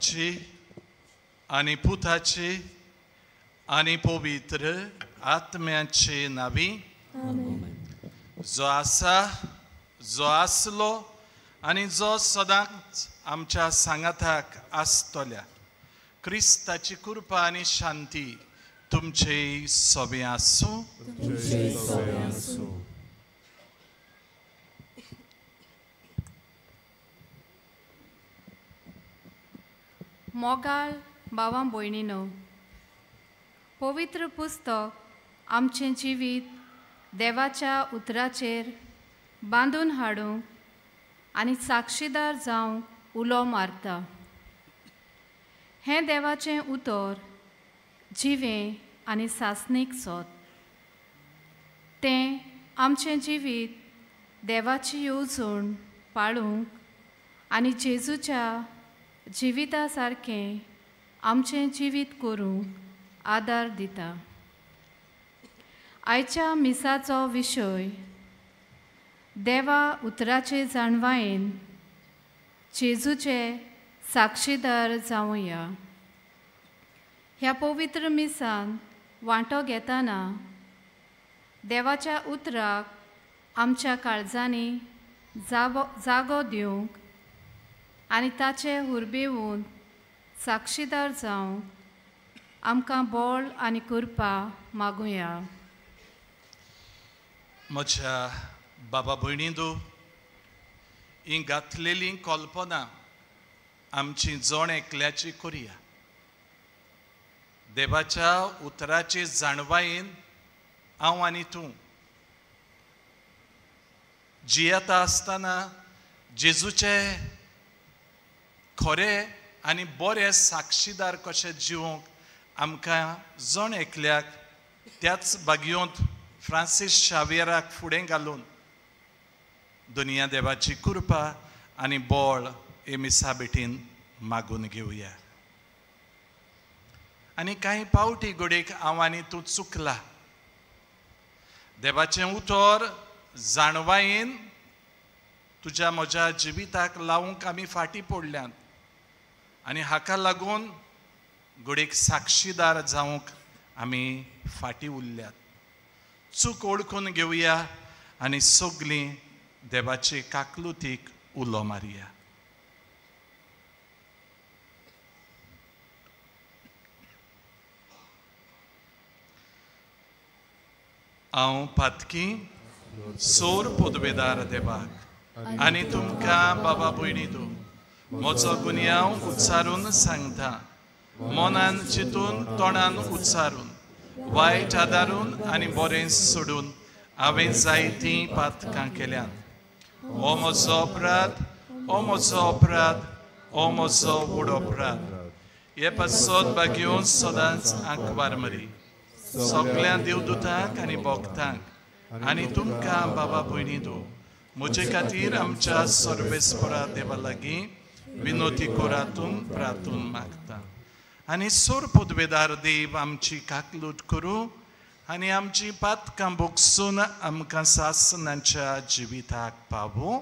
पिताची आनी पुताची आनी पवित्र आत्म्याचे नावी जो आसा जो आसलो आनी जो सदांच आमच्या सांगाताक आसतल्या क्रिस्ताची कृपा आनी शांती तुमचे सोबे आसूं. मोगाल भावां भयणीनो, पवित्र पुस्तक आमचें जिवीत देवाच्या उतराचेर बांदून हाडूंक आनी साक्षीदार जावंक उलो मारता. हें देवाचें उतर जिवें आनी सासणीक सोद. तें आमचें जिवीत देवाची येवजण पाळूंक आनी जेजूच्या जिविता सारकें आमचें जिवीत करूंक आदार दिता. आयच्या मिसाचो विशय देवा उतराचे जाणवायेन जेजूचे साक्षीदार जावया. ह्या पवित्र मिसान वांटो घेतना देवाच्या उतराक आमच्या काळजांनी जागो दिवंक आनी ताचे हुरबेवून साक्षीदार जावंक आमकां बळ आनी कृपा मागुया. म्हज्या बाबा भयणींदो, ही घातलेली कल्पना आमची जण एकल्याची करुया. देवाच्या उतराचे जाणवायेन हांव आनी तूं जियेता आसतना जेजूचे खरे आनी बरे साक्षीदार कशे जिवंक आमकां जण एकल्याक त्याच बागयोंत फ्रांसीस शावेराक फुडें घालून दुनिया देवाची कृपा आनी बळ हे मिसा बेठीन मागून घेवया. आनी कांय पावटी घडयेक हांव आनी तूं चुकला. देवाचें उतर जाणवायेन तुज्या म्हज्या जिविताक लावूंक आमी फाटीं पडल्यात आनी हाका लागून घडयेक साक्षीदार जावंक आमी फाटीं उरल्यात. चूक ओळखून घेवया आनी सगळीं देवाचे काकलुतीक उलो मारया. हांव पातकी सोर पदवेदार देवाक आनी तुमकां बाबा भयणींनो म्हजो गुन्यांव उच्चारून सांगता. मनान चिंतून तोंडान उच्चारून वायट आदारून आनी बरें सोडून हांवें जायतीं पातकां केल्यात. हो म्हजो अपराध, हो म्हजो अपराध, हो म्हजो व्हड अपराध. हे पासत बागेवन सदांच आंकवार मरी सगळ्या देवदूतांक आनी भक्तांक आनी तुमकां बाबा भयणींनो म्हजे खातीर आमच्या सर्वेस्परा देवा लागीं विनोती कोरातून प्रार्थून मागता. आनी सोर पदवेदार देव आमची काकलूट करूं आनी आमची पातकां भोगसून आमकां सासणाच्या जिविताक पावूं.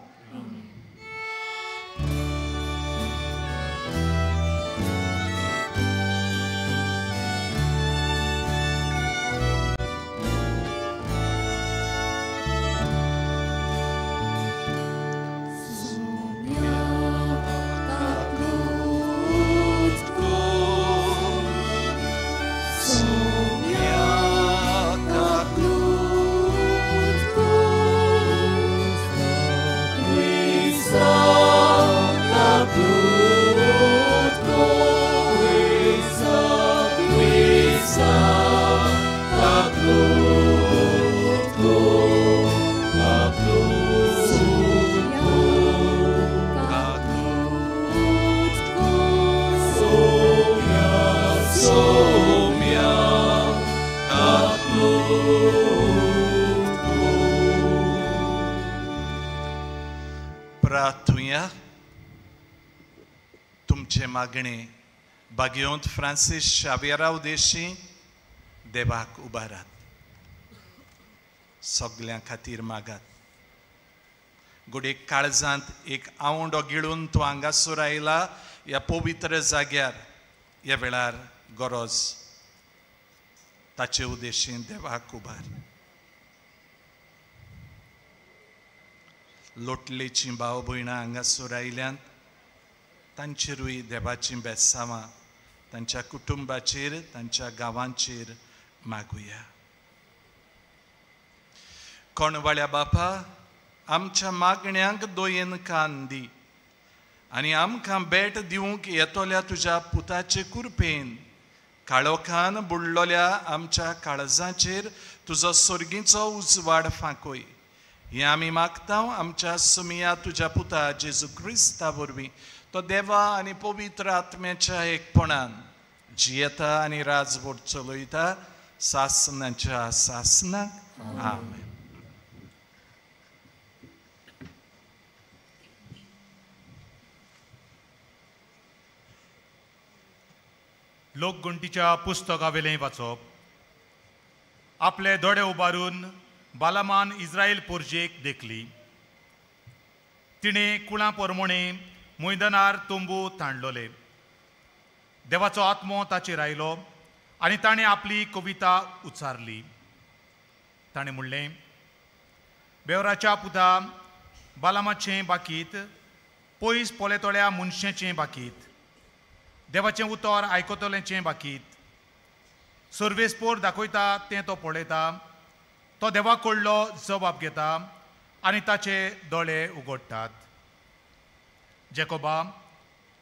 प्रार्थुया. तुमचे मागणे बागयोंत फ्रांसीस शावेरा उदेशी देवाक उबारात. सगळ्यां खातीर मागात. गुडीक काळजांत एक आवंडो गिळून तूं हांगासर आयला ह्या पवित्र जाग्यार ह्या वेळार गरज ताचे उद्देशीन देवाक उबार. लोटलेचीं भाव भयणां हांगासर आयल्यान तांचेरूय देवाची बेसांवां तांच्या कुटुंबाचेर तांच्या गांवांचेर मागुया. कोणवाळ्या बापा, आमच्या मागण्यांक दोयेन कान दी आनी आमकां भेट दिवंक येतोल्या तुज्या पुताचे कुरपेन काळोखान बुडलोल्या आमच्या काळजांचेर तुजो सर्गीचो उजवाड फांकय. हें आमी मागता आमच्या सुमिया तुज्या पुता जेजू क्रिस्ता वरवीं, तो देवा आनी पवित्र आत्म्याच्या एकपणान जियेता आनी राजवट चलयता सासनाच्या सासनाक. आमेन. लोकगुंटीच्या पुस्तकावेलें वाचप. आपले दोळे उबारून बालामान इस्रायल पोरजेक देखली. तिणें कुळां परमणे मैदानार तोंबू ताणलोले. देवाचो आत्मो ताचेर आयलो आनी ताणें आपली कविता उच्चारली. ताणें म्हणलें, बेवराच्या पुता बालामाचें बाकीत, पयस पोलेतोळ्या मनशेचें बाकीत, देवाचें उतर आयकतलेचें बाकीत. सर्वेस्पोर दाखयता तें तो पळयता, तो देवा कडलो जबाब घेता आनी ताचे दोळे उगडटात. जेकोबा,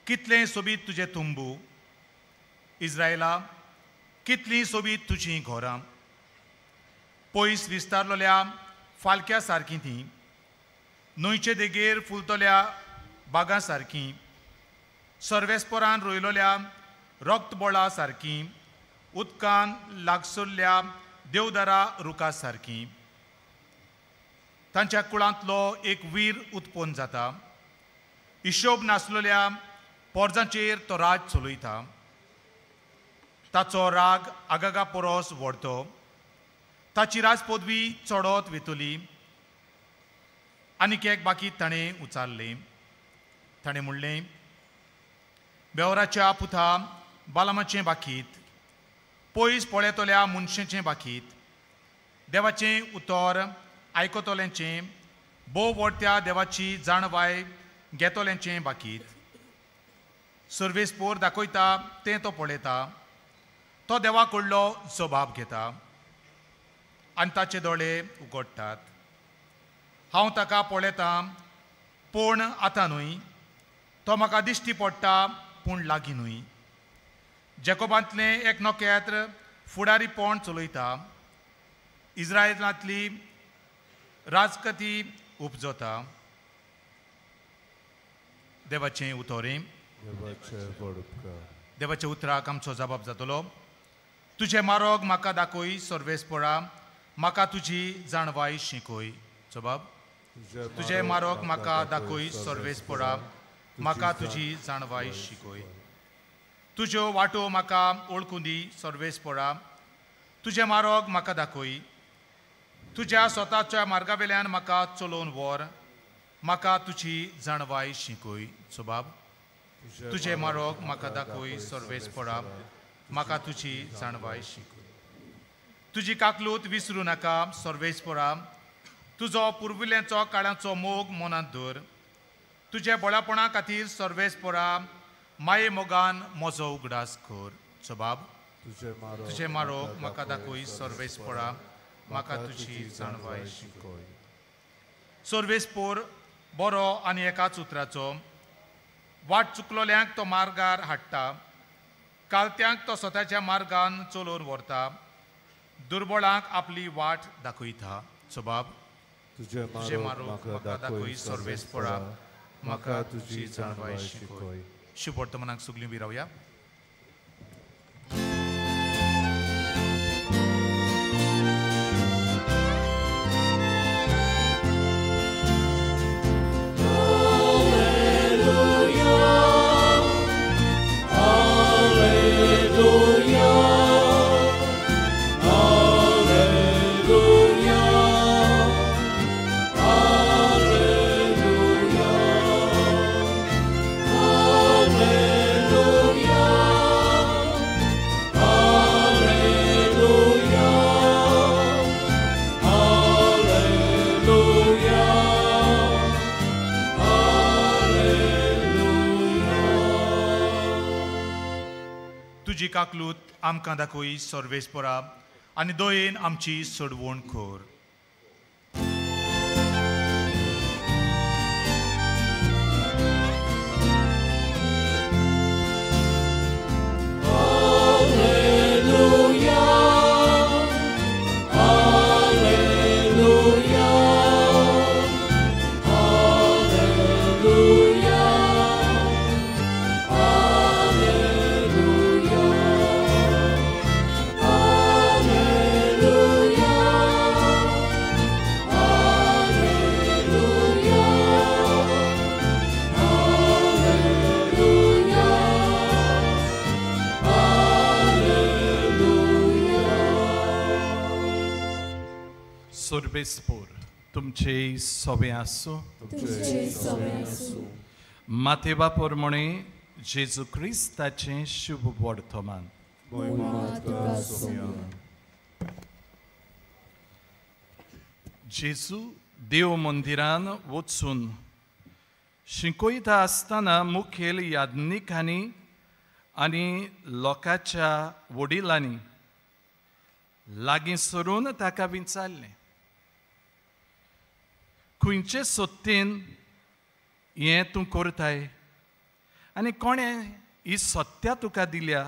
कितलें सोबीत तुजें तुंबू, इस्रायला, कितलीं सोबीत तुजीं घरां. पयस विस्तारलोल्या फालक्या सारकीं तीं, न्हंयचे देगेर फुलतल्या बागां सारकीं, सर्वेस्पोरान रोयलोल्या रक्तबोळा सारकीं, उदकान लागसरल्या देवदारा रुखा सारकीं. तांच्या कुळांतलो एक वीर उत्पन्न जाता. हिशोब नासलोल्या पोरजांचेर तो राज चलयता. ताचो राग आगागा परोस व्हडतो. ताची राजपदवी चडत वेतली. आनीक एक बाकी ताणें उचारलें. ताणें म्हणलें, बेवराच्या पुता बालामाचें बाकीत, पयस पळयतल्या मनशेचें बाकीत, देवाचें उतर आयकतोलेंचें, बोव व्हडत्या देवाची जाणवाय घेतोलेंचें बाकीत. सर्वेस्पोर दाखयता तें तो पळयता, तो देवा कडलो जबाब घेता आनी ताचे दोळे उगडटात. हांव ताका पळयतां पूण आतां न्हय, तो म्हाका दिश्टी पडटा पूण लागीं न्हय. जेकोबांतलें एक नोकेत्र फुडारीपण चलयता. इस्रायलांतली राजकती उपजता. देवाचें उतोरें. देवाच्या उतराक आमचो जबाब जातलो. तुजें मारोग म्हाका दाखय सर्वेस्पोरा, म्हाका तुजी जाणवाय शिकय. जबाब. तुजें मारोग म्हाका दाखय सर्वेस्पोरा, म्हाका तुजी जाणवाय शिकय. तुज्यो वाटो म्हाका ओळखून दी सर्वेस्पोरा, तुजें मारोग म्हाका दाखय. तुज्या स्वताच्या मार्गावेल्यान म्हाका चलोवन व्हर, म्हाका तुजी जाणवाय शिकय. जबाब. तुजें मारोग म्हाका दाखय सर्वेस्पोरा, म्हाका तुजी जाणवाय शिकय. तुजी काकलूत विसरूं नाका सर्वेस्पोरा, तुजो पुर्विल्यांचो काळाचो मोग मनांत दवर. तुजे बळापणा खातीर सर्वेस्पोरा, माये मोगान म्हजो उगडास कर. जबाब. तुजें मारोग म्हाका दाखय सर्वेस्पोरा, म्हाका तुजी जाणवाय शिकय. सर्वेस्पोर बरो आनी एकाच उतराचो. वाट चुकलोल्यांक तो मार्गार हाडटा. कालत्यांक तो स्वताच्या मार्गान चलोवन व्हरता. दुर्बळांक आपली वाट दाखयता. जबाब. तुजें मारोग म्हाका दाखय सर्वेस्पोरा, म्हाका तुजी जाणवाय शिकय. शुभ वर्तमानाक सगळीं बी रावया. Alleluia, alleluia, alleluia. एकाकलूत आमकां दाखोई सर्वेस्परा आनी दोयेन आमची सोडवण कर. सर्वेस्पोर तुमचे सोबे आसूं. मातेवा प्रमाणे जेजू क्रिस्ताचें शुभ वर्तमान. जेजू देव मंदिरान वचून शिकयता आसतना मुखेल याज्ञिकांनी आनी लोकांच्या वडिलांनी लागीं सरून ताका विचारलें, खंयचे सत्तेन हें तूं करताय आनी कोणें ही सत्या तुका दिल्या?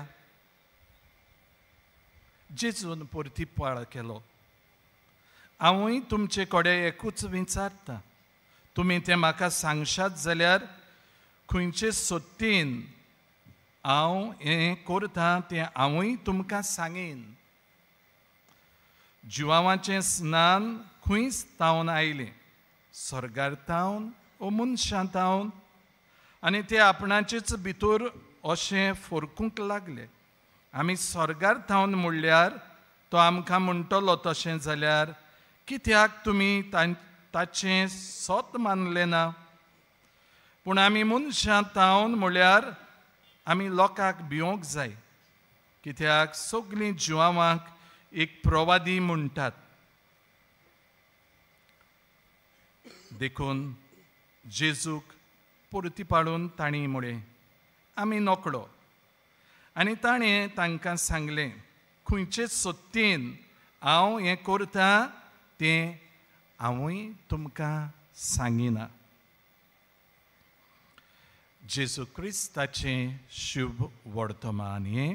जेजून प्रतिपाळ केलो, हांवूय तुमचे कडेन एकूच विचारता, तुमी तें म्हाका सांगशात जाल्यार खंयचे सत्तेन हांव हें करतां तें हांवूय तुमकां सांगेन. जिवावाचें स्नान खंयच तावन आयलें, स्वर्गांतावन ओ मनशांतावन? आनी ते आपणाचेच भितर अशें फरकूंक लागले. आमी स्वर्गांतावन म्हणल्यार तो आमकां म्हणटलो तशें जाल्यार कित्याक तुमी ताचें सोत मानलें ना? पूण आमी मनशांतावन म्हणल्यार आमी लोकांक भिवंक जाय, कित्याक सगळीं जिवावांक एक प्रवादी म्हणटात. देखून जेजूक परतीपाडून तांणी म्हळें, आमी नोकळो. आनी ताणें तांकां सांगलें, खंयचे सत्तेन हांव हें करतां तें हांवूय तुमकां सांगिना. जेजू क्रिस्ताचें शुभ वर्तमान हें.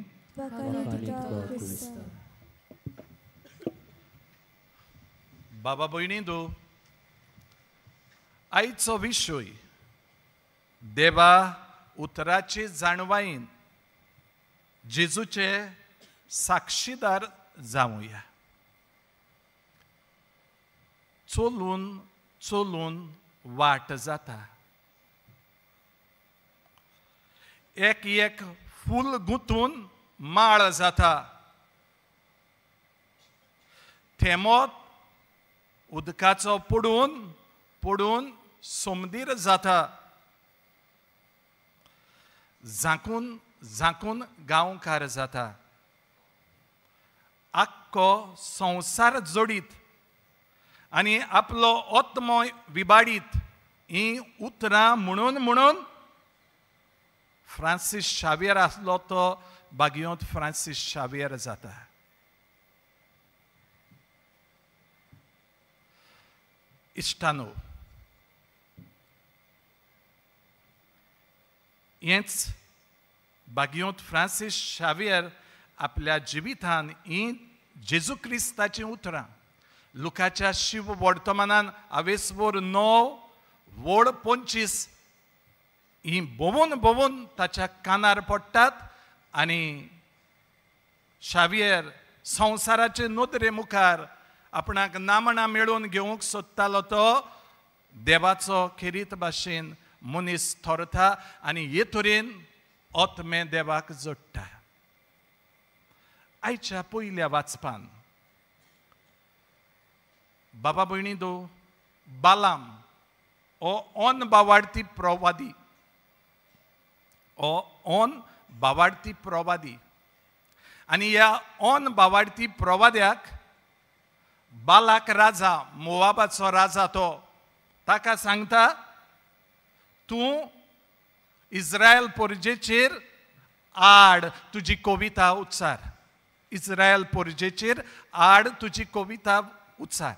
बाबा भयणींनो, आयचो विशय देवा उतराची जाणवायेन जेजूचे साक्षीदार जावया. चलून चलून वाट जाता. एक एक फूल गुंतून माळ जाता. थेंबोत उदकाचो पडून पडून समदीर जाता. झांकून झांकून गांवकार जाता. आख्खो संवसार जोडीत आनी आपलो आत्मो विबाडीत ही उतरां म्हणून म्हणून फ्रांसीस शावेर आसलो तो बागयोंत फ्रांसीस शावेर जाता. इश्टानो, हेंच बागयोंत फ्रांसीस शावेर आपल्या जिवितान ही जेजू क्रिस्ताचीं उतरां लुकाच्या शिव वर्तमानान आवेसवर 9 व्हड 25 ही भोवून भोवून ताच्या कानार पडटात. आनी शावेर संवसाराचे नदरे मुखार आपणाक नामणां मेळोवन घेवंक सोदतालो तो देवाचो खेरीत भाशेन मनीस थरता आनी हे तरेन आत्में देवाक जोडटा. आयच्या पयल्या वाचपान बाबा भयणींनो, बालाम हो ओन बावाडती प्रवादी, हो ओन बावाडती प्रवादी. आनी ह्या ओन बावाडती प्रवाद्याक बालाक राजा, मोवाबाचो राजा तो, ताका सांगता, तूं इस्रायल परजेचेर आड तुजी कविता उच्चार. इस्रायल पोरजेचेर आड तुजी कविता उच्चार.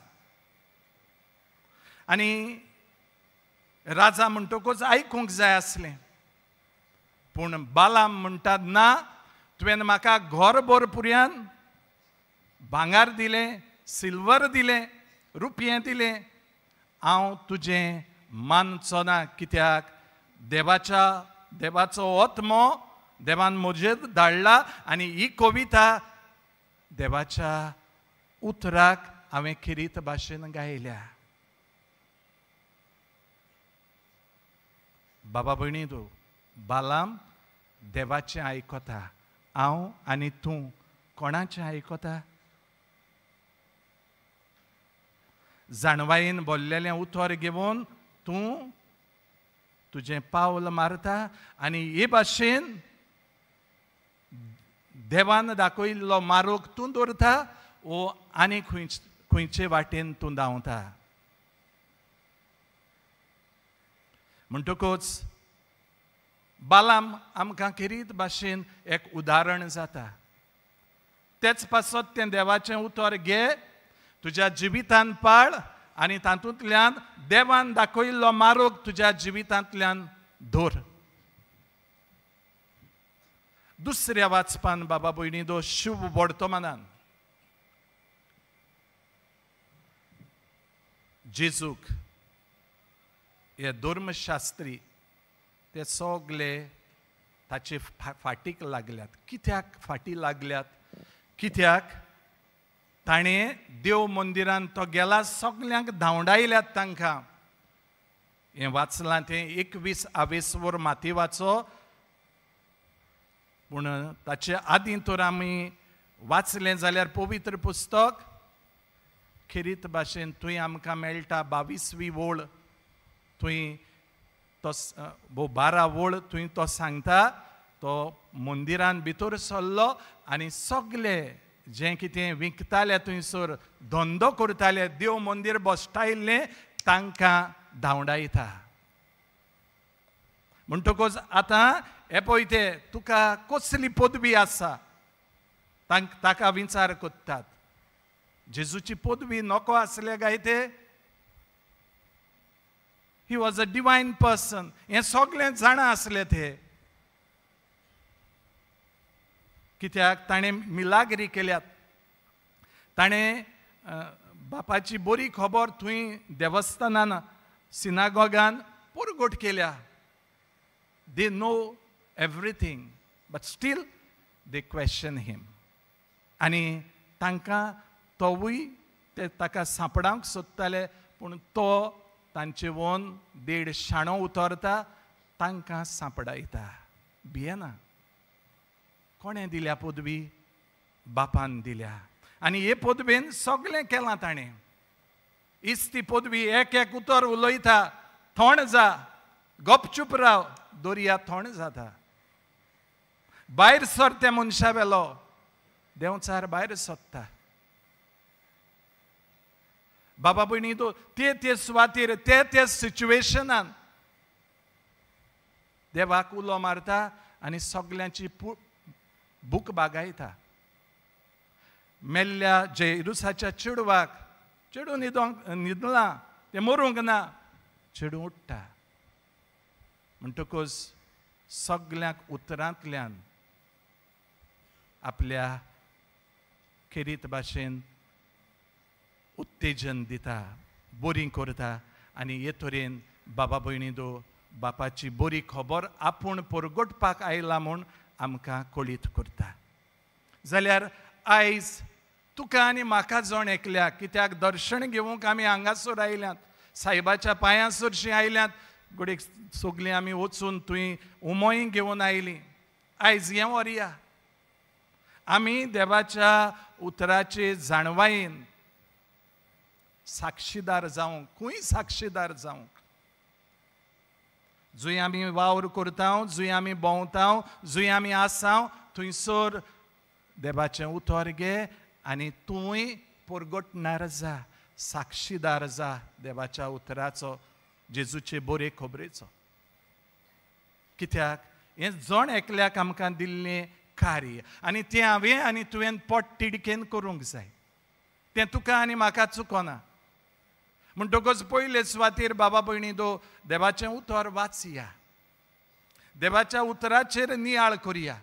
आनी राजा म्हणटकूच आयकूंक जाय आसलें. पूण बालाम म्हणटात ना, तुवें म्हाका घर भरपुऱ्यान भांगार दिलें, सिल्वर दिलें, रुपये दिलें, हांव तुजें मानचो ना. कित्याक देवाचो आत्मो देवान म्हजेर धाडला आनी ही कविता देवाच्या उतराक हांवें खिरीत भाशेन गायल्या. बाबा भयणी तूं बालाम देवाचें आयकता, हांव आनी तूं कोणाचें आयकता? जाणवायेन बोल्लेलें उतर घेवन तूं तुजें पावल मारता आनी हे भाशेन देवान दाखयल्लो मार्ग तूं दवरता वो आनी खंयचे वाटेन तूं धांवता. म्हणटकूच बालाम आमकां खिरीत भाशेन एक उदाहरण जाता. तेच पासत तें देवाचें उतर घे, तुज्या जिवितांत पाळ आनी तातूंतल्यान देवान दाखयल्लो मार्ग तुज्या जिवितांतल्यान धर. दुसऱ्या वाचपान बाबा भयणीदो शुभ वर्तमानान जेजूक हे धर्मशास्त्री ते सगळे ताचे फाटीक लागल्यात. कित्याक फाटी लागल्यात? कित्याक ताणें देव मंदिरान तो गेला, सगल्यांक धांवडायल्यात तांकां. हें वाचलां तें 21 माती वाचो. पूण ताचे आदीं तर आमी वाचलें जाल्यार पवित्र पुस्तक खिरीत भाशेन थंय आमकां मेळटा 22वी ओळ. थंय तो 12 ओळ थंय तो सांगता, तो मंदिरान भितर सरलो आनी सगळे जें कितें विकताले थंयसर धंदो करताले, देव मंदीर बसटायल्लें तांकां धांवडायता. म्हणटकूच आतां हे पळय ते तुका कसली पदवी आसा ताका विचार कोत्तात. जेजूची पदवी नोको आसले काय ते? He was a divine person. हें सगळें जाणा आसले ते. कित्याक ताणें मिलाग्री केल्यात. ताणें बापाची बरी खबर थंय देवस्थानान सिनागोगान पुरगोट केल्या. They know everything but still they question him. आनी तांकां तोवूय ते ताका सांपडावंक सोदताले, पूण तो तांचे वोन देड शाणो उतरता, तांकां सांपडायता. भियेना. कोणें दिल्या पदवी? बापान दिल्या. आनी हे पदवेन सगळें केलां ताणें. इस्ती पदवी एक एक उतर उलयता, थोंड जा, गपचूप राव, दर्या थोंड जाता. भायर सर त्या मनशा वेलो, देंवचार भायर सोदता. बाबा भयणी तो ते सुवातेर ते सिच्युएशनान देवाक उलो मारता आनी सगल्यांची भूक बागायता. मेल्ल्या जेरुसाच्या चेडवाक चेडूं न्हिदलां, तें मरूंक ना, चेडूं उठ्ठा. म्हणटकूच सगल्यांक उतरांतल्यान आपल्या खिरीत भाशेन उत्तेजन दिता, बरी करता. आनी हे तरेन बाबा भयणीदो बापाची बरी खबर आपूण परगटपाक आयला म्हूण आमकां कळीत करता. जाल्यार आयज तुका आनी म्हाका जण एकल्याक, कित्याक दर्शन घेवंक आमी हांगासर आयल्यात, सायबाच्या पांयासरशीं आयल्यात, घडीक सगलीं आमी वचून थंय उमोय घेवन आयलीं. आयज हें व्हरया. आमी देवाच्या उतराचे जाणवायेन साक्षीदार जावंक, खंय साक्षीदार जावंक. जंय आमी वावर करता, जंय आमी भोंवता, जंय आमी आसा, थंयसर देवाचें उतर घे आनी तूंय परगटणार जा, साक्षीदार जा देवाच्या उतराचो, जेजूचे बरे खबरेचो. कित्याक हें जण एकल्याक आमकां दिल्लें कार्य आनी तें हांवें आनी तुवें पोट तिडकेन करूंक जाय तें तुका आनी म्हाका चुकोना म्हणटकच पयले सुवातेर बाबा भयणी दो देवाचें उतर वाचया देवाच्या उतराचेर नियाळ करुया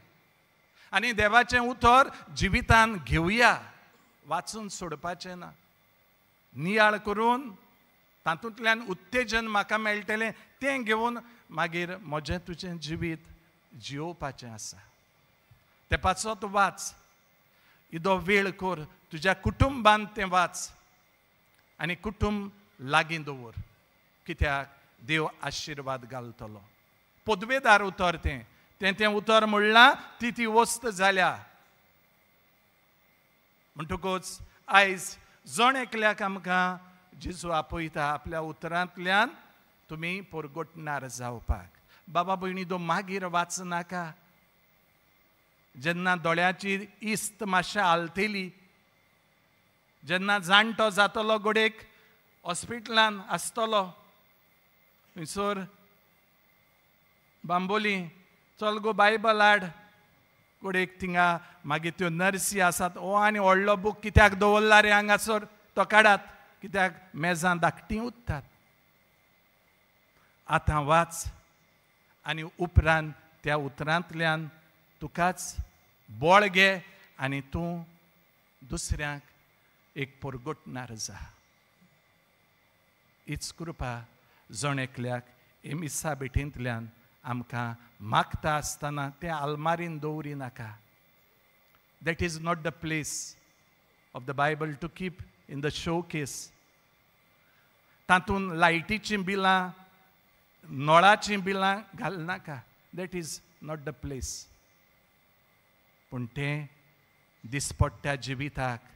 आनी देवाचें उतर जिवितान घेवया वाचून सोडपाचें ना नियाळ करून तातूंतल्यान उत्तेजन म्हाका मेळटलें तें घेवन मागीर म्हजें तुजें जिवीत जियोवपाचें आसा ते पासत वाच इदो वेळ कर तुज्या कुटुंबान तें वाच आनी कुटुंब लागीं दवर कित्याक देव आशिर्वाद घालतलो पदवेदार उतर तें उतर म्हणलां ती वस्त जाल्या म्हणटकूच आयज जण एकल्याक आमकां जेजू आपयता आपल्या उतरांतल्यान तुमी परगटणार जावपाक बाबा भयणी दो मागीर वाचनाका जेन्ना दोळ्याची इस्त मातशें आलतेली जेन्ना जाणटो जातलो गोडेक हॉस्पिटलान आसतलो थंयसर बांबोली चल गो बायबल हाड गोडेक थिंगा मागीर त्यो नर्सी आसात ओ आनी व्हडलो बूक कित्याक दवरला रे हांगासर तो काडात कित्याक मेजां धाकटीं उत्तात आतां वाच आनी उपरांत त्या उतरांतल्यान तुकाच बोळ घे आनी तूं दुसऱ्यांक एक परगटणार जा हीच कृपा जण एकल्याक हे मिसा बेठींतल्यान आमकां मागता आसतना तें आलमारीन दवरी नाका that is not the place of the Bible to keep in the showcase तातूंत लायटीचीं बिलां नळाचीं बिलां घालनाका that is not the place पूण तें दिसपट्ट्या जिविताक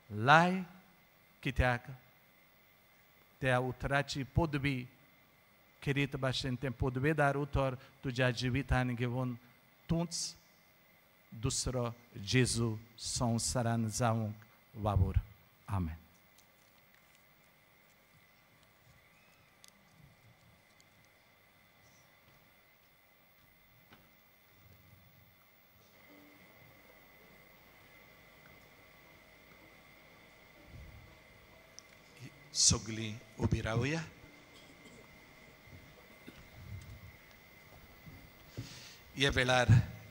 लाय कित्याक त्या उतराची पदवी खेरीत भाशेन तें पदवेदार उतर तुज्या जिवितान घेवन तूंच दुसरो जेजू संवसारान जावंक वावूर आमेन सगळीं उबी रावया ह्या वेळार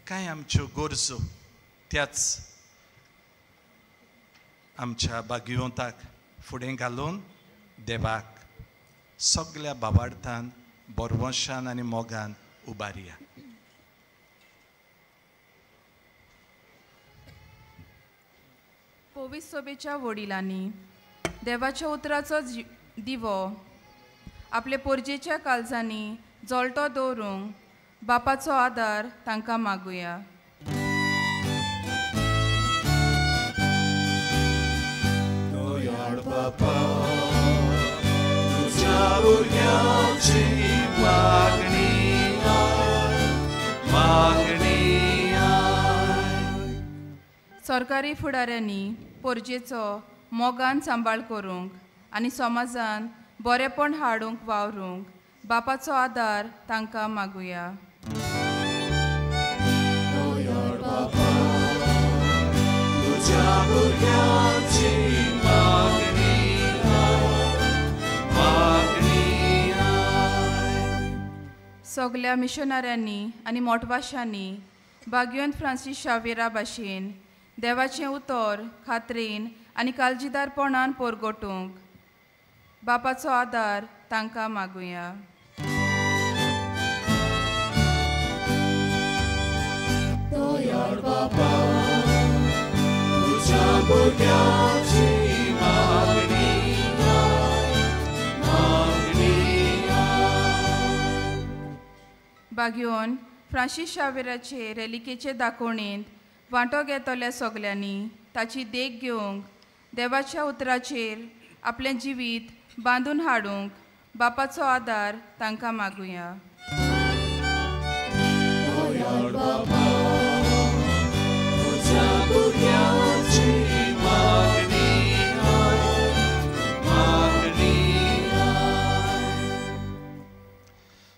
कांय आमच्यो गरजो त्याच आमच्या भाग्यवंताक फुडें घालून देवाक सगळ्या भावार्थान बोरवंशान आनी मोगान उबारया पोवीस सोबेच्या वडिलांनी देवाच्या उतराचो दिवो आपले पोरजेच्या काळजांनी जळटो दवरूंक बापाचो आदार तांकां मागुया बापा तुज्या भुरग्यांची मागणी सरकारी फुडाऱ्यांनी पोरजेचो मोगान सांबाळ करूंक आनी समाजान बरेपण हाडूंक वावरूंक बापाचो आदार तांकां मागुया सगळ्या मिशनऱ्यांनी आनी मोटवाशांनी भाग्यवंत फ्रांसीस शावेरा भाशेन देवाचें उतर खात्रेन आनी काळजीदारपणान परगटूंक बापाचो आदार तांकां मागुया भाग्यवंत फ्रांसीस शावेराचे रेलिकेचे दाखोवणेंत वांटो घेतल्या सगल्यांनी ताची देख घेवंक देवाच्या उतराचेर आपलें जिवीत बांदून हाडूंक बापाचो आदार तांकां मागुया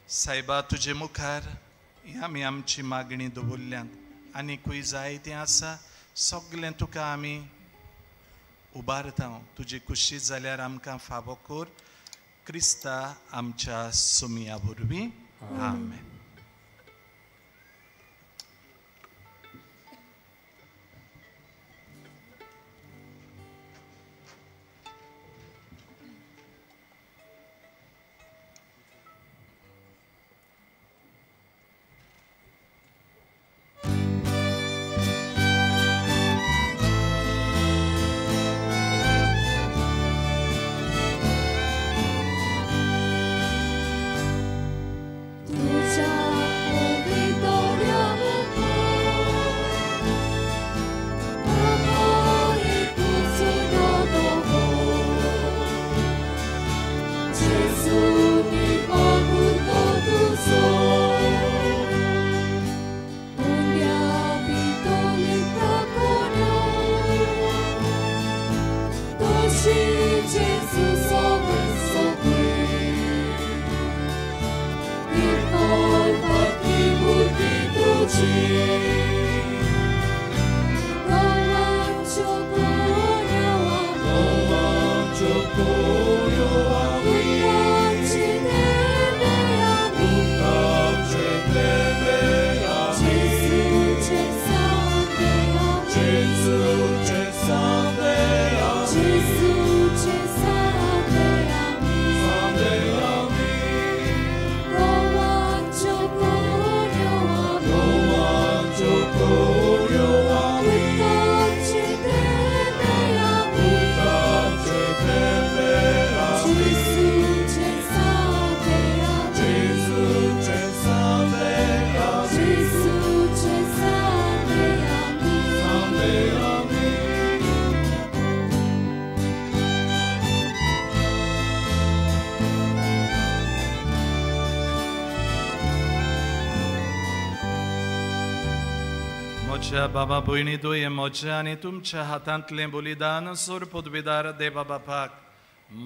सायबा तुजे मुखार आमी आमची मागणी दवरल्यान आनीकूय जायतें आसा सगळें तुका आमी उबारता तुजी कुशी जाल्यार आमकां फावो कर क्रिस्ता आमच्या सुमिया वरवीं आमेन. म्हज्या बाबा भयणी दोये म्हज्या आनी तुमच्या हातांतलें बलिदान सोर पदवीदार देवा बापाक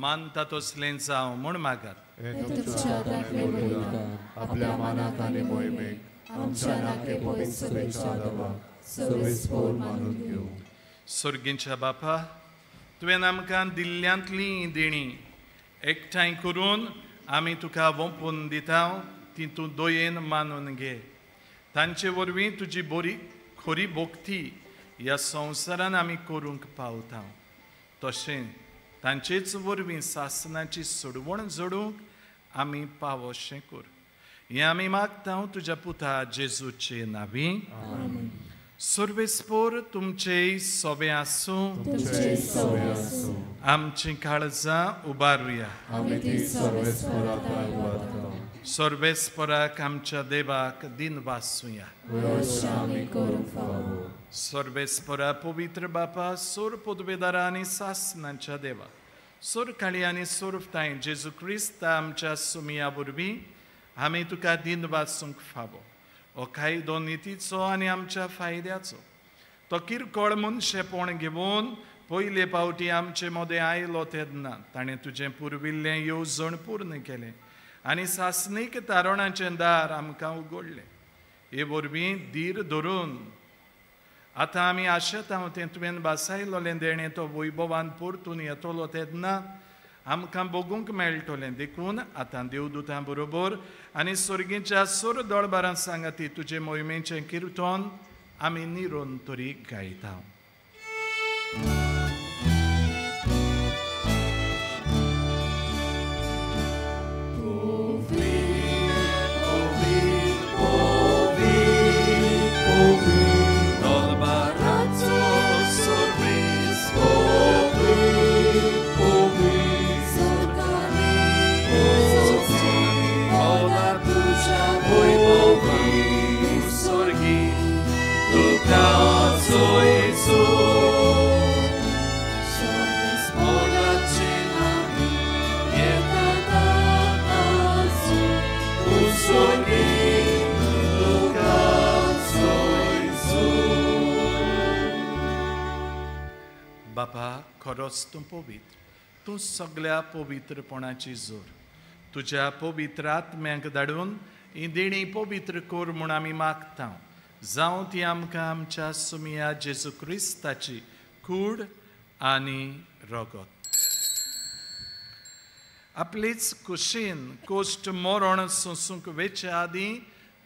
मानता तसलें जावं म्हूण मागात. आपल्या मानाक आनी मोहिमेक आमच्या नाके पवित्र सभेच्या आदाराक सर्वेस्पर मानून घेवं. सुर्गींच्या बापा तुवें आमकां दिल्ल्यांतलीं देणी एकठांय करून आमी तुका वोंपून दिता ती तूं दोयेन मानून घे. तांचे वरवीं तुजी बरी खरी भोक्ती ह्या संवसारान आमी करूंक पावता. तशें तांचेच वरवीं सासणाची सोडवण जोडूंक आमी पावोशें कर. हें आमी मागता तुज्या पुता जेजूचे नांवीं. सर्वेस्पर तुमचेय सोबे आसूं. आमची काळजां उबारुया. सर्वेस्पराक आमच्या देवाक दिन वासूया. सर्वेस्परा पवित्र बापा सोर पदवेदारा आनी सासणांच्या देवा सोर काळी आनी सोरताय जेजू क्रिस्त आमच्या सुमिया वरवीं आमी तुका दिन वासूंक फावो. हो कायदो नितीचो आनी आमच्या फायद्याचो तो किरकोळ मनशेपण घेवन पयले फावटी आमचे मदें आयलो तेन्ना ताणें तुजें पुर्विल्लें येवजण पूर्ण केलें आनी सासणीक तारणाचें दार आमकां उगडलें. हे वरवीं धीर धरून आतां आमी आशेता तें तुवें बासायलोलें देणें तो वैभवान परतून येतलो तेन्ना आमकां भोगूंक मेळटलें. देखून आतां देवदूतां बरोबर आनी सर्गीच्या सोर दळबारां सांगाती तुजे मोहिमेचें किर्तन आमी निरंतरी गायता. बापा खरोच तूं पवित्र. तूं सगळ्या पवित्रपणाची जोर तुज्या पवित्र आत्म्याक धाडून ही देणी पवित्र कोर म्हूण आमी मागता जावं ती आमकां आमच्या सुमिया जेजू क्रिस्ताची कूड आनी रगत. आपलीच कुशीन कोश्ट मरण सोंसूंक वेचे आदीं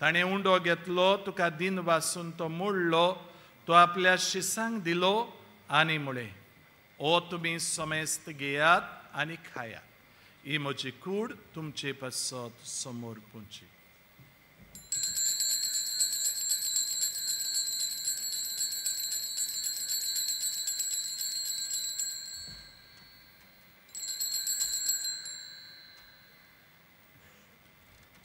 ताणें उंडो घेतलो, तुका दिन वासून तो मोडलो, तो आपल्या शिसांक दिलो आनी म्हळें, ओ तुमी समेस्त घेयात आनी खायात, ही म्हजी कूड तुमचे पासत समोर पुंची.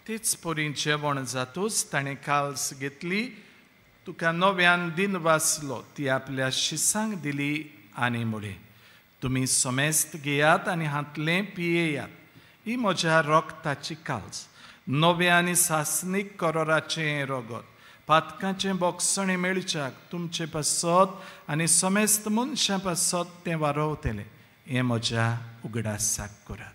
तीच पोरी जेवण जातूच ताणें काल्स घेतली, तुका नव्यान दिन वाचलो, ती आपल्या शिसांक दिली आनी म्हळें, तुमी समेस्त घेयात आनी हातलें पियेयात, ही म्हज्या रोगताची काल्स, नवे आनी सासनीक करोराचें रगत, पातकाचें बोगसणें मेळच्याक तुमचे पासत आनी समेस्त मनशां पासत तें वारोवतलें, हें म्हज्या उगडासाक करात.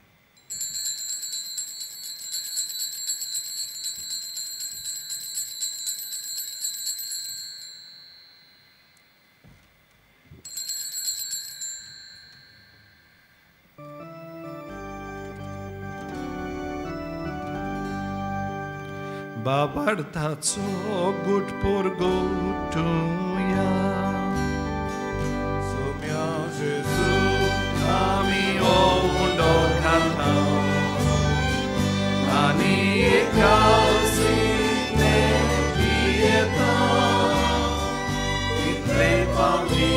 बाबार्थाचो गुटपूर गोठुया. सोम्या जेजू आमी हो उंडो खाता आनी एकासीने पियेता, इतले पावली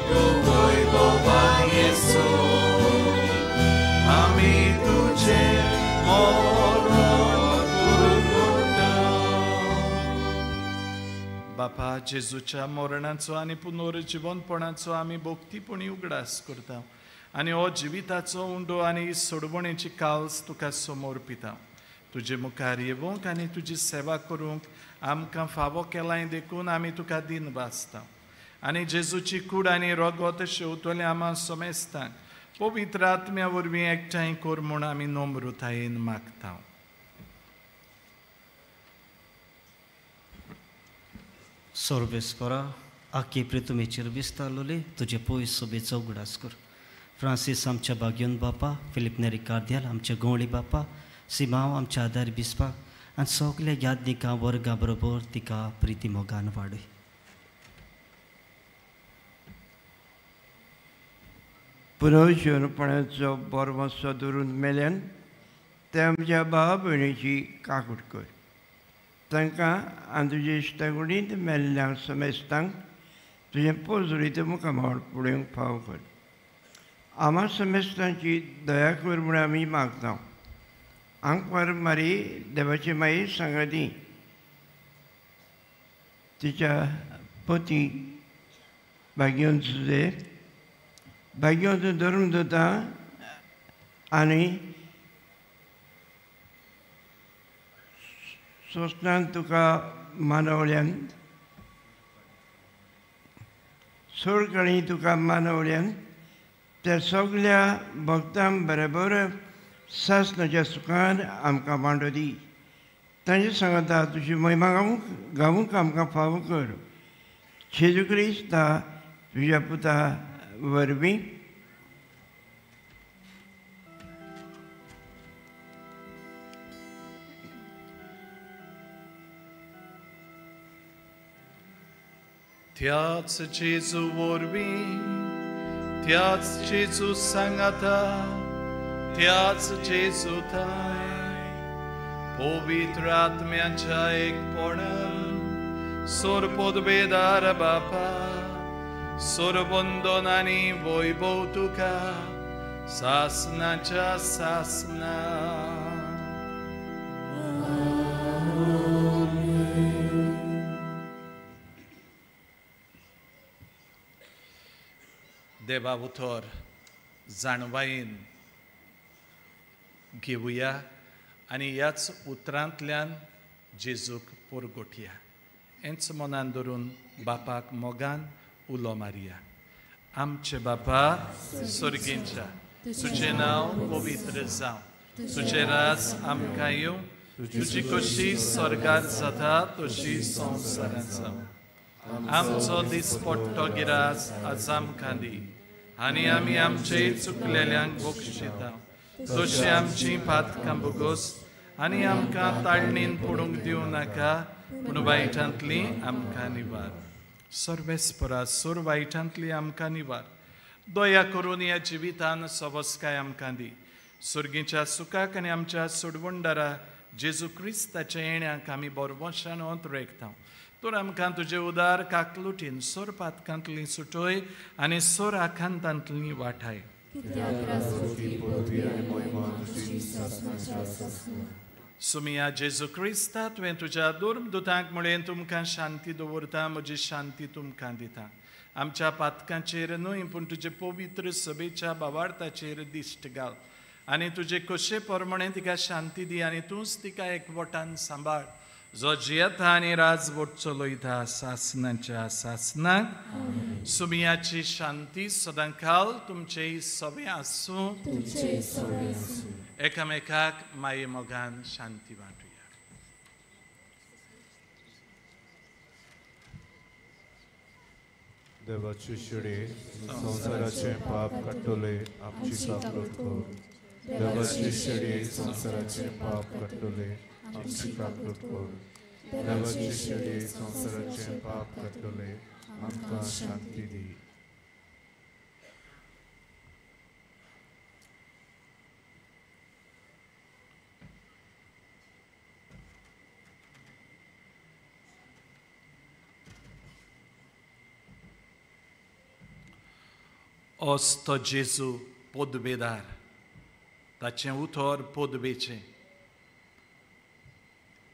तूं वैभवान येसू, आमी तुजे बापा जेजूच्या मरणाचो आनी पुनर्जीवनपणाचो आमी भोक्तीपणी उगडास करता आनी हो जिविताचो उंडो आनी सोडवणेची काल्स तुका समोर पिता. तुजे मुखार येवंक आनी तुजी सेवा करूंक आमकां फावो केलाय देखून आमी तुका दिन वाचता आनी जेजूची कूड आनी रगत शेवतले आमा समेस्तांक पवित्र आत्म्या वरवीं एकठांय कर म्हूण आमी नम्रतायेन मागता. सर्वेस्परा आख्खे पृथ्वीचेर विस्तारलोले तुजे पयस सोबेचो उगडास कर. फ्रांसीस आमच्या बागयोन बापा, फिलिप नेरी कार्दियाल आमच्या गवळी बापा, सिमांव आमच्या आदार बिस्पाक आनी सगल्या यादनिकां वर्गां बरोबर तिका प्रिती मोगान वाडय. पुनर्जीवनपणाचो बरो मातसो धरून मेल्यान ते आमच्या भावा भयणीची काकूट कर. तांकां आनी तुजे इश्टाकुडींत मेल्ल्यांक समेस्तांक तुजें पोजडीत मुखामावळ फुडें फाव कर. आमा समेस्तांची दया कर म्हूण आमी मागता. आंकवार मारी देवाची माई सांगाती तिच्या पती भाग्योन सुजे भाग्योन धरून दोता आनी सोसनान तुका मानवल्यान सोडकणी तुका मानवल्यान त्या सगल्या भक्तां बरोबर सासणाच्या सुखान आमकां मांडो दी. तांचे सांगता तुजी महिमा गावूंक आमकां फावो कर. जेजू क्रिस्ता तुज्या पुता वरवीं त्याच जेजू वरवीं, त्याच जेजू सांगाता, त्याच जेजू थंय पवित्र आत्म्याच्या एकपणान सोरपोदबेदार बापा, सोरबंदन आनी वैभव तुका सासनाच्या सासना. देवा उतर जाणवायेन घेवया आनी ह्याच उतरांतल्यान जेजूक पोरगोटया. हेंच मनान धरून बापाक मोगान उलो मारया. आमचे बापा सुर्गेंच्या, तुजें नांव पवित्र जावं, तुजें राज आमकां येवं, तुजी कशी स्वर्गात जाता तशी संवसारांत जावं. आमचो दिसपट्टो गिरास आज आमकां दी आनी आमी आमचे चुकलेल्यांक बक्षिता तशी आमची पातकां बुगोस आनी आमकां ताळणीन पडूंक दिवं नाका पूण वायटांतली आमकां निवार. सर्वेस्परा सोर वायटांतली आमकां निवार. दया करून ह्या जिवितान सवस्काय आमकां दी. सुर्गीच्या सुखाक आनी आमच्या सोडवणदारा जेजू क्रिस्ताच्या येण्याक आमी बरवशान रेखता. तर आमकां तुजे उदार काकलुटीन सोर पातकांतली सुटोय आनी सोर आखांतांतली वाटाय. सुमिया जेजू क्रिस्ता तुवें तुज्या दुर्मदुतांक म्हळें तुमकां शांती दवरता म्हजी शांती तुमकां दिता. आमच्या पातकांचेर न्हय पूण तुजे पवित्र सभेच्या भावार्थाचेर दिश्ट घाल आनी तुजे कशे परमणे तिका शांती दी आनी तूंच तिका एकवटान सांबाळ जो जियेता आनी राजवट चलयता सासनाच्या सासनाक. सुमियाची शांती सदांकाल तुमचे सवे आसूं. एकामेकाक माये मोगान शांती वांटुया. देवाची शिडी संसाराचे पाप काडटले आमची काकूट कर. देवाची शिडी संसाराचे पाप काडटले आमची काकूट कर. देवाची शिडी संसाराचे पाप काडटले आमकां शांती दी. Osto Jesu podbedar, tačen utor podbeचे.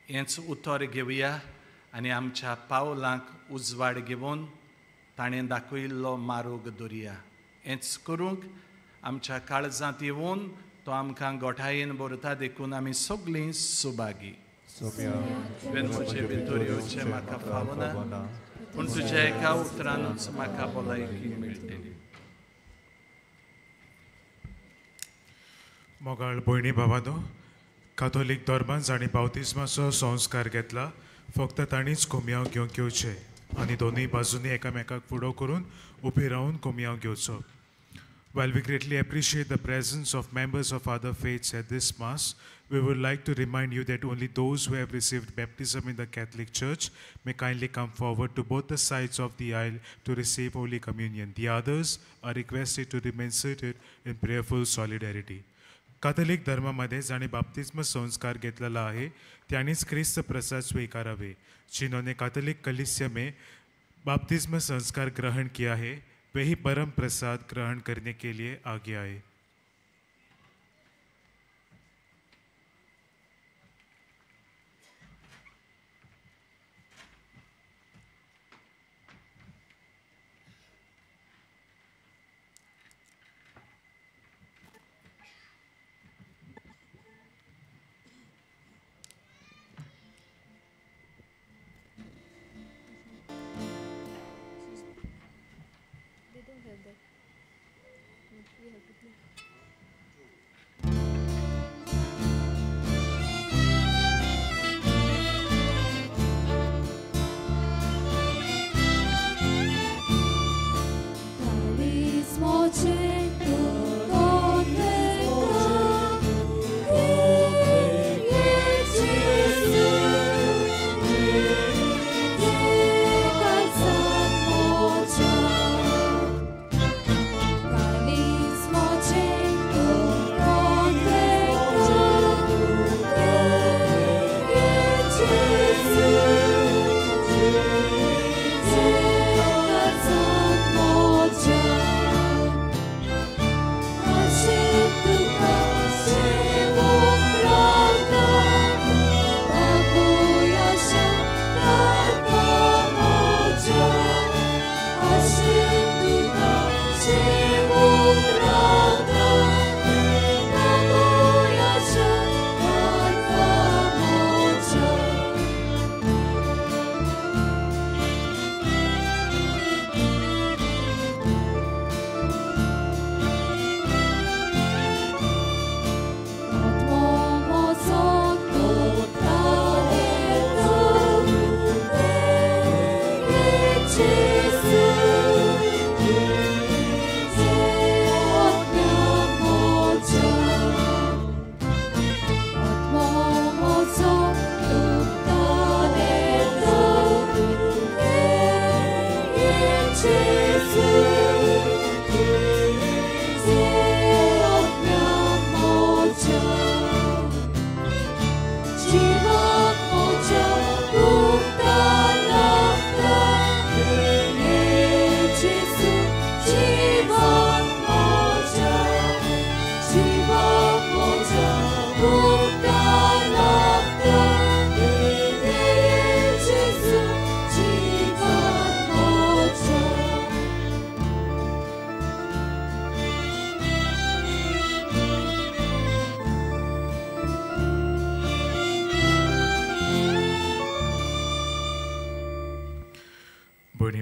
हेंच उतर घेवया आनी आमच्या पावलांक उजवाड घेवन ताणें दाखयल्लो मार्ग दवरया. हेंच करूंक आमच्या काळजांत येवन तो आमकां गोठायेन भरता देखून आमी सगळीं सुभागी. तुवें म्हजे भितर येवचें म्हाका फावना पूण तुज्या एका उतरानूच म्हाका भलायकी मेळटली. मोगाळ भयणी भावांनो, काथोलीक धर्मान जाणी बावतिस्माचो संस्कार घेतला. फक्त ताणीच कोमयाव घेवंक येवचे आनी दोनूय बाजूंनी एकामेकाक फुडो करून उबे रावन कोमयाव घेवचो. While we greatly appreciate the presence of members of other faiths at this Mass, we would like to remind you that only those who have received baptism in the Catholic Church may kindly come forward to both the sides of the aisle to receive Holy Communion. The others are requested to remain seated in prayerful solidarity. Catholic धर्मामध्ये जाणे बाप्तिस्म संस्कार घेतलेला आहे त्यांनीच ख्रिस्त प्रसाद स्वीकारावे. जिन्होंने Catholic कलीसिया में बाप्तिस्म संस्कार ग्रहण किया है वही परम प्रसाद ग्रहण करने के लिए आगे आए.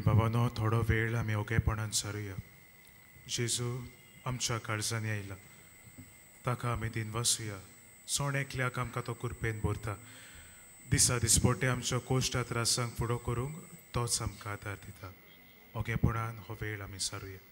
भावानो थोडो वेळ आमी ओगेपणान सारुया. जेजू आमच्या काळजांनी आयला, ताका आमी दिनवासुया. सोण एकल्याक आमकां तो कुरपेन भरता. दिसा दिसपट्टे आमच्या कोश्टा त्रासांक फुडो करूंक तोच आमकां आदार दिता. ओगेपणान हो वेळ आमी सारुया.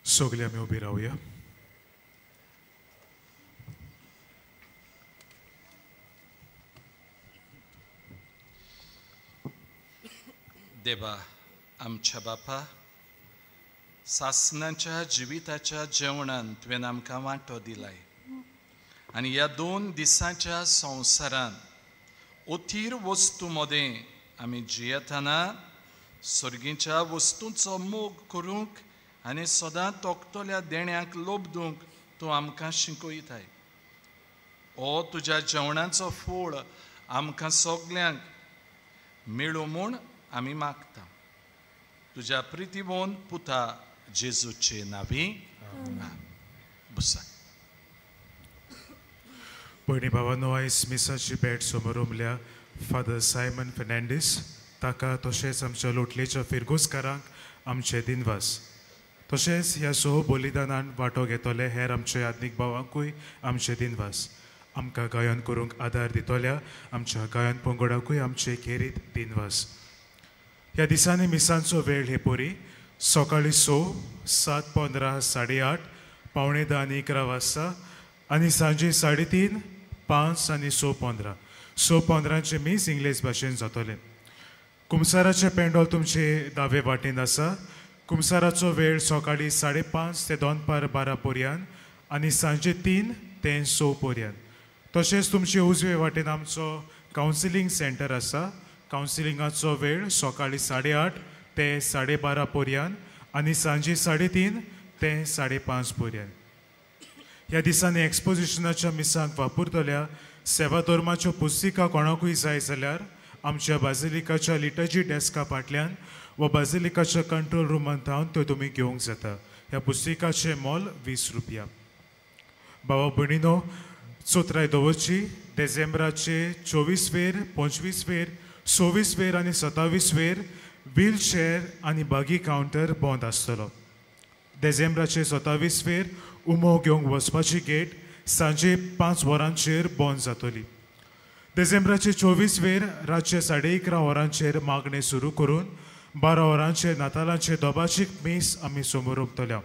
सगळे आमी उबी रावया. देवा आमच्या बापा, सासणाच्या जिविताच्या जेवणान तुवें आमकां वांटो दिलाय आनी ह्या 2 दिसांच्या संवसारान ओथीर वस्तू मदें आमी जियेतना सर्गीच्या वस्तूंचो मोग करूंक आनी सदां तोखतल्या देण्यांक लोबदूंक तूं आमकां शिकयताय. हो तुज्या जेवणाचो फळ आमकां सगल्यांक मेळूं म्हूण आमी मागता. तुज्या प्रितीवोन पुता जेजूचे नांवी बसा. भयणी भावानो, आयज मिसाची भेट समोर उमल्या फादर सायमन फेर्नांडीस, ताका तशेंच आमच्या लोटलेच्या फिरगोसकारांक आमचे दिनवास. तशेंच ह्या सो बलिदानान वांटो घेतले हेर आमचे याज्ञीक भावांकूय आमचे दिनवास. आमकां गायन करूंक आदार दितल्या आमच्या गायन पंगडाकूय आमचे खेरीत दिनवास. ह्या दिसांनी मिसांचो वेळ हे पोरी सकाळी 6, 7:15, 8:30, 9:45 आनी 11 वाजता आनी सांजे 3:30, 5 आनी 6:15. 6:15 मीस इंग्लीश भाशेन जातले. कुमसाराचे पेंडॉल तुमचे दावे वाटेन आसा. कुमसाराचो वेळ सकाळी 5:30 ते 12 पर्यंत आनी सांजे 3 ते 6 पर्यंत. तशेंच तुमचे उजवे वाटेन आमचो कावन्सिलींग सेंटर आसा. कावन्सिलिंगाचो वेळ सकाळी 8:30 ते 12:30 पर्यंत आनी सांजे 3:30 ते 5:30 पर्यंत. ह्या दिसांनी एक्सपोजिशनाच्या मिसांक वापरतल्या सेवा धर्माच्यो पुस्तिका कोणाकूय जाय जाल्यार आमच्या बाजिलिकाच्या लिटर्जी डेस्का फाटल्यान वा बाजिलिकाच्या कंट्रोल रुमान थावन त्यो तुमी घेवंक जाता. ह्या पुस्तिकाचें मोल 20 रुपया. भावा भयणीनो, चोत्राय दवरची. डिसेंबराचे 24 वेर, 25 वेर, 26 वेर आनी 27 वेर व्हीलचेअर आनी बागी कावंटर बंद आसतलो. डिसेंबराचे 27 वेर उमो घेवंक वचपाची गेट सांजे 5 वरांचेर बंद जातली. डिसेंबराचे 24 वेर रातचे 11:30 वरांचेर मागणे सुरू करून 12 वरांचेर नातालांचे दोबाचीक मीस आमी समोर उमतल्या.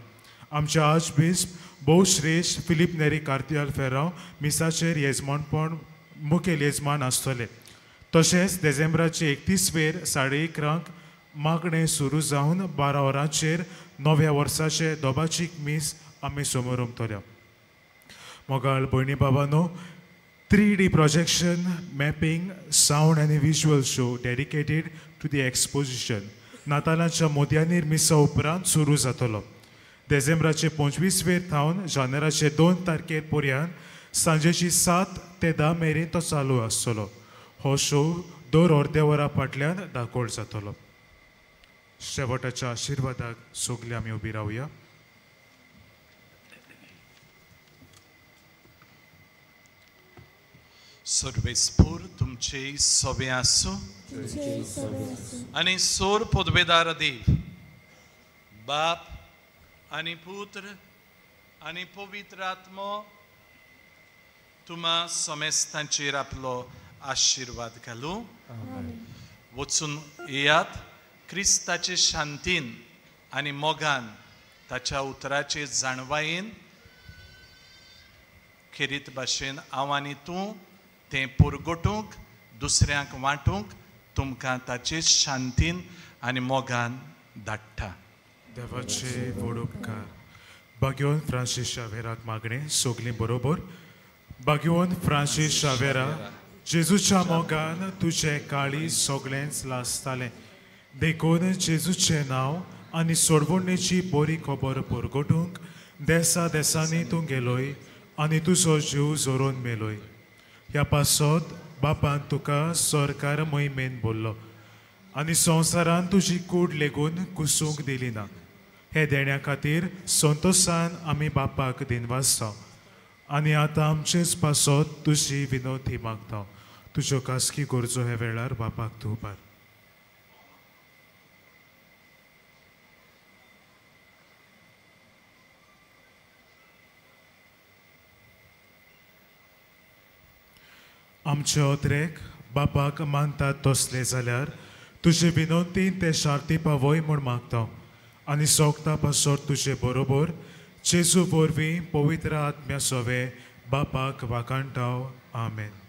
आमच्या आर्चबिशप भोवश्रेश्ठ फिलीप नेरी कार्दियाल फेरांव मिसाचेर येजमानपण मुखेल येजमान आसतले. तशेंच डिसेंबराचे 31 वेर 11:30 मागणे सुरू जावन 12 वरांचेर 9व्या वर्साचे दोबाचीक मीस आमी समोर उमतल्या. मोगाळ भयणी बाबांनो, 3D projection, mapping, sound and visual show dedicated to the exposition नातालांच्या मोदयांनीर मिसा उपरांत सुरू जातलो. डिसेंबराचे 25 वेर थावन जानेराचे 2 तारखेर पर्यंत सांजेची 7 ते 10 मेरेन तो चालू आसतलो. हो शो दर अर्द्या वरा फाटल्यान दाखोवड जातलो. शेवटाच्या आशिर्वादाक सगळीं आमी उबी रावया. सर्वेस्पूर तुमचे सोबे आसूं आनी सोर पदवेदार देव बाप आनी पुत्र आनी पवित्र आत्मो तुम्हा समेस्तांचेर आपलो आशिर्वाद घालूं. वचून येयात क्रिस्ताचे शांतीन आनी मोगान ताच्या उतराचे जाणवायेन खेरीत भाशेन हांव आनी तूं तें पुरगोटूंक दुसऱ्यांक वांटूंक तुमकां ताचे शांतीन आनी मोगान धाडटा. देवाचे व्हड उपकार. भाग्यवान फ्रांसीस शावेराक मागणे सगळीं बरोबर. भाग्यवान फ्रांसीस शावेरा, जेजूच्या मोगान तुजें काळी सगळेंच लासतालें. देखून जेजूचें नांव आनी सोडवणेची बरी खबर पुरगोटूंक देसा देसांनी तूं गेलोय आनी तुजो जीव जोरून मेलोय. ह्या पासत बापान तुका सरकार मोहिमेन बोल्लो आनी संवसारान तुजी कूड लेगून कुसूंक दिली ना. हे देण्या खातीर संतोशान आमी बापाक दिनवासता आनी आतां आमचेच पासत तुजी विनोदी मागता. तुज्यो खासगी गरजो हे वेळार बापाक तूं पार. आमचे ओत्रेक बापाक मानतात तसले जाल्यार तुजे विनंतीन ते शार्ती पावय म्हूण मागता आनी सोगता पासत तुजे बरोबर जेजू वरवीं पवित्र आत्म्या सोवे बापाक वाकाणटाव. आमेन.